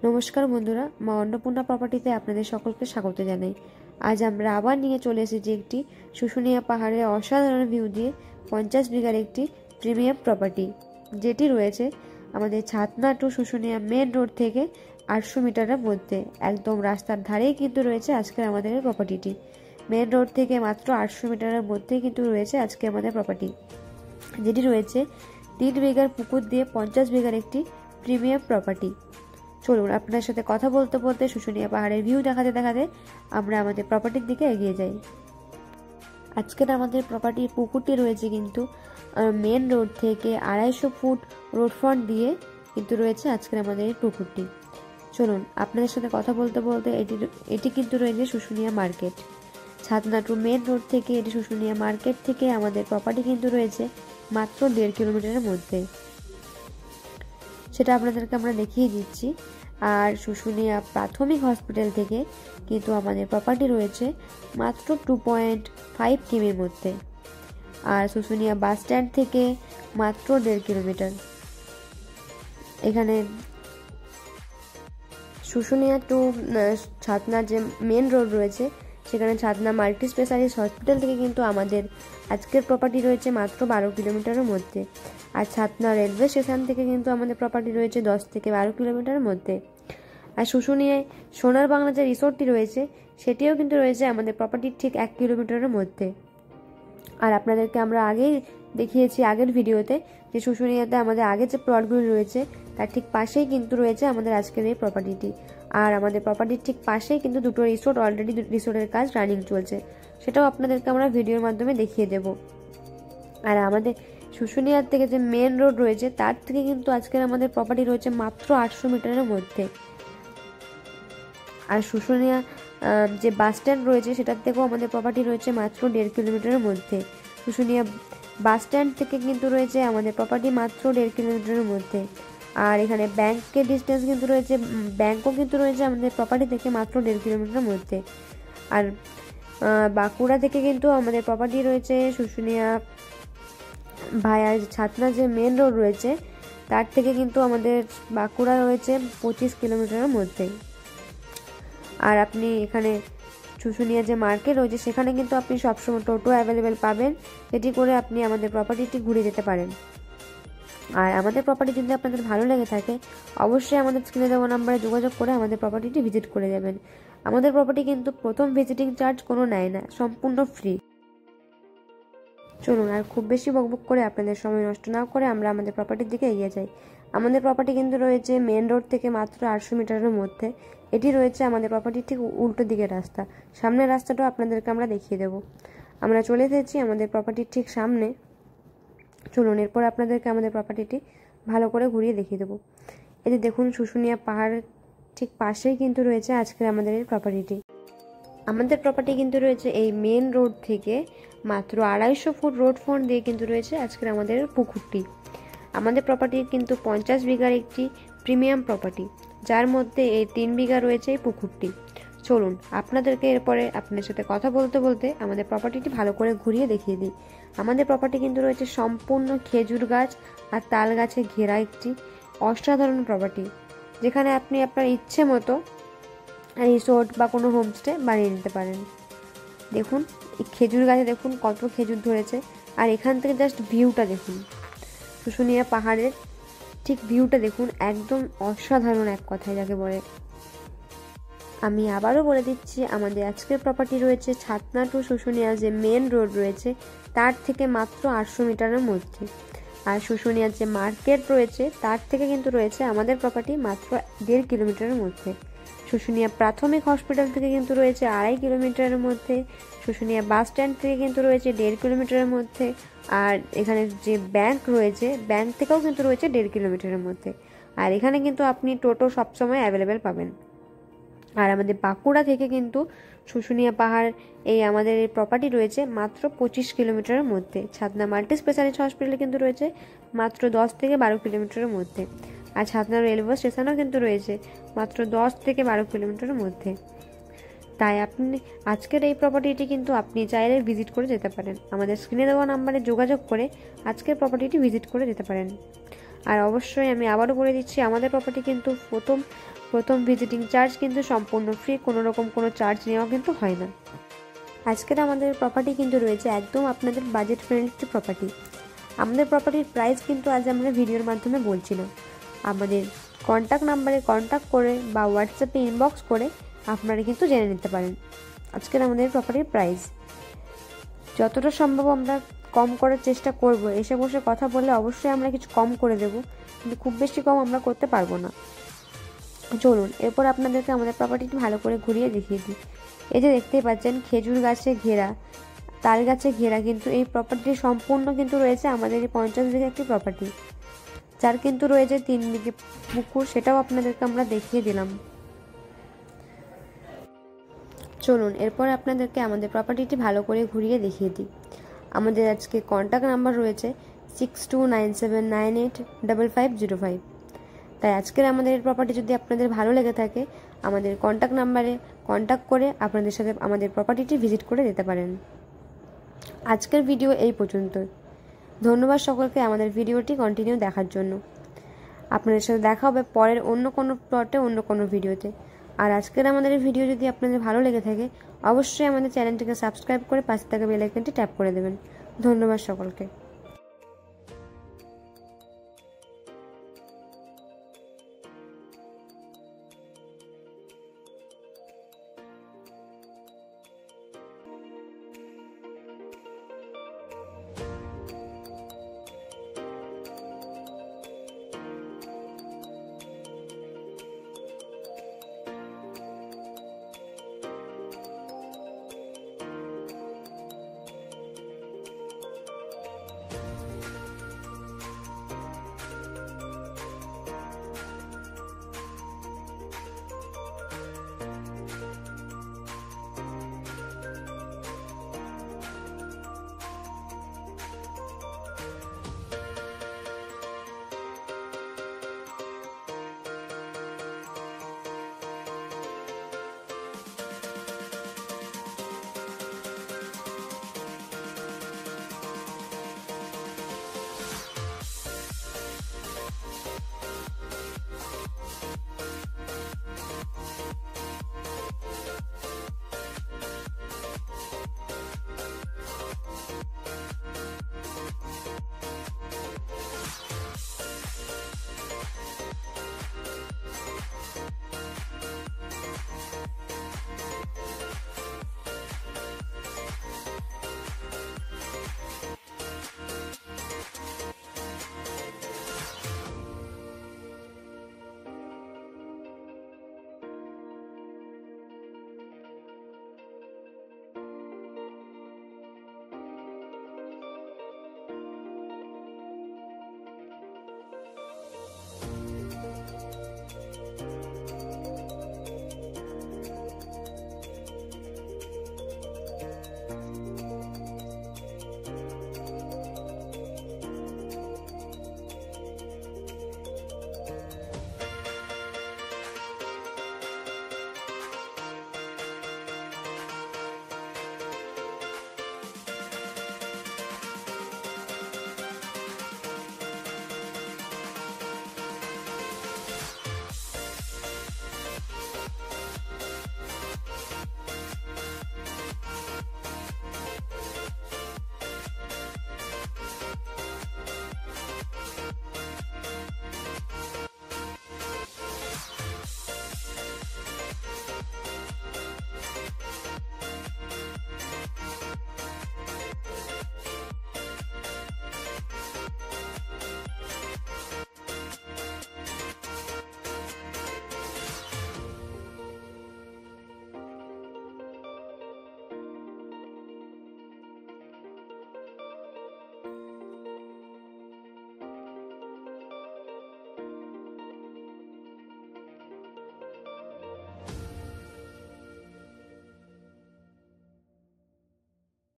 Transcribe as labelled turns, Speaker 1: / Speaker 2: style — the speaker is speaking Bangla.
Speaker 1: নমস্কার বন্ধুরা, মা অন্নপূর্ণা প্রপার্টিতে আপনাদের সকলকে স্বাগত জানাই। আজ আমরা আবার নিয়ে চলে এসেছি একটি শুশুনিয়া পাহাড়ের অসাধারণ ভিউ দিয়ে 50 বিঘার একটি প্রিমিয়াম প্রপার্টি, যেটি রয়েছে আমাদের ছাতনা টু শুশুনিয়া মেন রোড থেকে 800 মিটারের মধ্যে। একদম রাস্তার ধারেই কিন্তু রয়েছে আজকের আমাদের প্রপার্টিটি। মেন রোড থেকে মাত্র 800 মিটারের মধ্যেই কিন্তু রয়েছে আজকে আমাদের প্রপার্টি, যেটি রয়েছে 3 বিঘার পুকুর দিয়ে 50 বিঘার একটি প্রিমিয়াম প্রপার্টি। চলুন আপনার সাথে কথা বলতে বলতে শুশুনিয়া পাহাড়ের ভিউ দেখাতে দেখাতে আমরা আমাদের প্রপার্টির দিকে এগিয়ে যাই। আজকের আমাদের প্রপার্টির পুকুরটি রয়েছে কিন্তু মেন রোড থেকে 250 ফুট রোড ফ্রন্ট দিয়ে কিন্তু রয়েছে আজকের আমাদের এই পুকুরটি। চলুন আপনাদের সাথে কথা বলতে বলতে এটি কিন্তু রয়েছে শুশুনিয়া মার্কেট। ছাতনা টু মেন রোড থেকে এটি শুশুনিয়া মার্কেট থেকে আমাদের প্রপার্টি কিন্তু রয়েছে মাত্র 1.5 কিলোমিটারের মধ্যে। সেটা আপনাদেরকে আমরা দেখিয়ে দিচ্ছি। আর শুশুনিয়া প্রাথমিক হসপিটাল থেকে কিন্তু আমাদের প্রপার্টি রয়েছে মাত্র 2.5 কিমির মধ্যে। আর শুশুনিয়া বাস স্ট্যান্ড থেকে মাত্র 1.5 কিলোমিটার। এখানে শুশুনিয়া টু ছাতনা যে মেন রোড রয়েছে, সেখানে ছাতনা মাল্টি স্পেশালিস্ট হসপিটাল থেকে কিন্তু আমাদের আজকের প্রপার্টি রয়েছে মাত্র 12 কিলোমিটারের মধ্যে। আর ছাতনা রেলওয়ে স্টেশন থেকে কিন্তু আমাদের প্রপার্টি রয়েছে 10 থেকে 12 কিলোমিটারের মধ্যে। আর শুশুনিয়ায় সোনার বাংলা যে রিসোর্টটি রয়েছে, সেটিও কিন্তু রয়েছে আমাদের প্রপার্টির ঠিক 1 কিলোমিটারের মধ্যে। আর আপনাদেরকে আমরা আগেই দেখিয়েছি আগের ভিডিওতে যে শুশুনিয়াতে আমাদের আগে যে প্লটগুলো রয়েছে তার ঠিক পাশেই কিন্তু রয়েছে আমাদের আজকের এই প্রপার্টিটি। আর আমাদের প্রপার্টির ঠিক পাশেই কিন্তু দুটো রিসোর্ট, অলরেডি রিসোর্টের কাজ রানিং চলছে, সেটাও আপনাদেরকে আমরা ভিডিওর মাধ্যমে দেখিয়ে দেব। আর আমাদের শুশুনিয়ার থেকে যে মেন রোড রয়েছে তার থেকে কিন্তু আজকের আমাদের প্রপার্টি রয়েছে মাত্র 800 মিটারের মধ্যে। আর শুশুনিয়া যে বাস স্ট্যান্ড রয়েছে সেটার থেকেও আমাদের প্রপার্টি রয়েছে মাত্র 1.5 কিলোমিটারের মধ্যে। শুশুনিয়া বাস স্ট্যান্ড থেকে কিন্তু রয়েছে আমাদের প্রপার্টি মাত্র 1.5 কিলোমিটারের মধ্যে। আর এখানে ব্যাংকের ডিস্টেন্স কিন্তু রয়েছে, ব্যাংকও কিন্তু রয়েছে আমাদের প্রপার্টি থেকে মাত্র 1.5 কিলোমিটারের মধ্যে। আর বাঁকুড়া থেকে কিন্তু আমাদের প্রপার্টি রয়েছে শুশুনিয়া ভায়া ছাতনা যে মেন রোড রয়েছে তার থেকে কিন্তু আমাদের বাঁকুড়া রয়েছে 25 কিলোমিটারের মধ্যে। আর আপনি এখানে শুশুনিয়া যে মার্কেট রয়েছে সেখানে কিন্তু আপনি সবসময় টোটো অ্যাভেলেবেল পাবেন, যেটি করে আপনি আমাদের প্রপার্টিটি ঘুরে যেতে পারেন। আর আমাদের প্রপার্টি যদি আপনাদের ভালো লেগে থাকে অবশ্যই আমাদের স্ক্রিনে দেওয়া নাম্বারে যোগাযোগ করে আমাদের প্রপার্টিটি ভিজিট করে যাবেন। আমাদের প্রপার্টি কিন্তু প্রথম ভিজিটিং চার্জ কোনো নেয় না, সম্পূর্ণ ফ্রি। চলুন আর খুব বেশি বকবক করে আপনাদের সময় নষ্ট না করে আমরা আমাদের প্রপার্টির দিকে এগিয়ে যাই। আমাদের প্রপার্টি কিন্তু রয়েছে মেন রোড থেকে মাত্র 800 মিটারের মধ্যে। এটি রয়েছে আমাদের প্রপার্টির ঠিক উল্টো দিকের রাস্তা। সামনের রাস্তাটাও আপনাদেরকে আমরা দেখিয়ে দেব। আমরা চলে এসেছি আমাদের প্রপার্টির ঠিক সামনে। চলুন এরপর আপনাদেরকে আমাদের প্রপার্টিটি ভালো করে ঘুরিয়ে দেখিয়ে দেবো। এই যে দেখুন, শুশুনিয়া পাহাড়ের ঠিক পাশেই কিন্তু রয়েছে আজকের আমাদের এই প্রপার্টিটি। আমাদের প্রপার্টি কিন্তু রয়েছে এই মেন রোড থেকে মাত্র 250 ফুট রোড ফ্রন্ট দিয়ে কিন্তু রয়েছে আজকের আমাদের পুকুরটি। আমাদের প্রপার্টির কিন্তু 50 বিঘার একটি প্রিমিয়াম প্রপার্টি, যার মধ্যে এই 3 বিঘা রয়েছে এই পুকুরটি। চলুন আপনাদেরকে এরপরে আপনার সাথে কথা বলতে বলতে আমাদের প্রপার্টিটি ভালো করে ঘুরিয়ে দেখিয়ে দিই। আমাদের প্রপার্টি কিন্তু রয়েছে সম্পূর্ণ খেজুর গাছ আর তাল গাছে ঘেরা একটি অসাধারণ প্রপার্টি, যেখানে আপনি আপনার ইচ্ছে মতো রিসোর্ট বা কোনো হোমস্টে বানিয়ে নিতে পারেন। দেখুন এই খেজুর গাছে দেখুন কত খেজুর ধরেছে। আর এখান থেকে জাস্ট ভিউটা দেখুন, শুশুনিয়া পাহাড়ের ঠিক ভিউটা দেখুন, একদম অসাধারণ এক কথায় যাকে বলে। আমি আবারও বলে দিচ্ছি, আমাদের আজকের প্রপার্টি রয়েছে ছাতনা টু শুশুনিয়া যে মেন রোড রয়েছে তার থেকে মাত্র 800 মিটারের মধ্যে। আর শুশুনিয়ার যে মার্কেট রয়েছে তার থেকে কিন্তু রয়েছে আমাদের প্রপার্টি মাত্র 1.5 কিলোমিটারের মধ্যে। শুশুনিয়া প্রাথমিক হসপিটাল থেকে কিন্তু রয়েছে 2.5 কিলোমিটারের মধ্যে। শুশুনিয়া বাস স্ট্যান্ড থেকে কিন্তু রয়েছে 1.5 কিলোমিটারের মধ্যে। আর এখানে যে ব্যাংক রয়েছে, ব্যাংক থেকেও কিন্তু রয়েছে 1.5 কিলোমিটারের মধ্যে। আর এখানে কিন্তু আপনি টোটো সবসময় অ্যাভেলেবেল পাবেন। আর আমাদের বাঁকুড়া থেকে কিন্তু শুশুনিয়া পাহাড় এই আমাদের এই প্রপার্টি রয়েছে মাত্র 25 কিলোমিটারের মধ্যে। ছাতনা মাল্টি স্পেশালিস্ট হসপিটাল কিন্তু রয়েছে মাত্র 10 থেকে 12 কিলোমিটারের মধ্যে। আর ছাতনা রেলওয়ে স্টেশনও কিন্তু রয়েছে মাত্র 10 থেকে 12 কিলোমিটারের মধ্যে। তাই আপনি আজকের এই প্রপার্টিটি কিন্তু আপনি চাইলে ভিজিট করে যেতে পারেন। আমাদের স্ক্রিনে দেওয়া নাম্বারে যোগাযোগ করে আজকের প্রপার্টিটি ভিজিট করে যেতে পারেন। আর অবশ্যই আমি আবারও বলে দিচ্ছি, আমাদের প্রপার্টি কিন্তু প্রথম ভিজিটিং চার্জ কিন্তু সম্পূর্ণ ফ্রি, কোনো রকম কোনো চার্জ নেওয়া কিন্তু হয় না। আজকের আমাদের প্রপার্টি কিন্তু রয়েছে একদম আপনাদের বাজেট ফ্রেন্ডলি প্রপার্টি। আমাদের প্রপার্টির প্রাইস কিন্তু আজ আমরা ভিডিওর মাধ্যমে বলছি না, আমাদের কন্ট্যাক্ট নাম্বারে কন্ট্যাক্ট করে বা হোয়াটসঅ্যাপে ইনবক্স করে আপনারা কিন্তু জেনে নিতে পারেন আজকের আমাদের প্রপার্টির প্রাইস। যতটা সম্ভব আমরা কম করার চেষ্টা করব, এসে বসে কথা বললে অবশ্যই আমরা কিছু কম করে দেব, কিন্তু খুব বেশি কম আমরা করতে পারবো না। চলুন এরপর আপনাদেরকে আমাদের প্রপার্টিটি ভালো করে ঘুরিয়ে দেখিয়ে দিই। এই যে দেখতেই পাচ্ছেন খেজুর গাছে ঘেরা, তাল গাছে ঘেরা, কিন্তু এই প্রপার্টি সম্পূর্ণ কিন্তু রয়েছে আমাদের এই 50 বিঘা একটি প্রপার্টি, যার কিন্তু রয়েছে 3 বিঘে পুকুর, সেটাও আপনাদেরকে আমরা দেখিয়ে দিলাম। চলুন এরপর আপনাদেরকে আমাদের প্রপার্টিটি ভালো করে ঘুরিয়ে দেখিয়ে দিই। আমাদের আজকে কন্ট্যাক্ট নাম্বার রয়েছে 6297985505। তাই আজকের আমাদের প্রপার্টি যদি আপনাদের ভালো লেগে থাকে, আমাদের কন্ট্যাক্ট নাম্বারে কন্ট্যাক্ট করে আপনাদের সাথে আমাদের প্রপার্টিটি ভিজিট করে যেতে পারেন। আজকের ভিডিও এই পর্যন্তই। ধন্যবাদ সকলকে আমাদের ভিডিওটি কন্টিনিউ দেখার জন্য। আপনাদের সাথে দেখা হবে পরের অন্য কোনো প্লটে, অন্য কোনো ভিডিওতে। আর আজকের আমাদের ভিডিও যদি আপনাদের ভালো লেগে থাকে, অবশ্যই আমাদের চ্যানেলটিকে সাবস্ক্রাইব করে পাশে থাকা বেল আইকনটি ট্যাপ করে দেবেন। ধন্যবাদ সকলকে।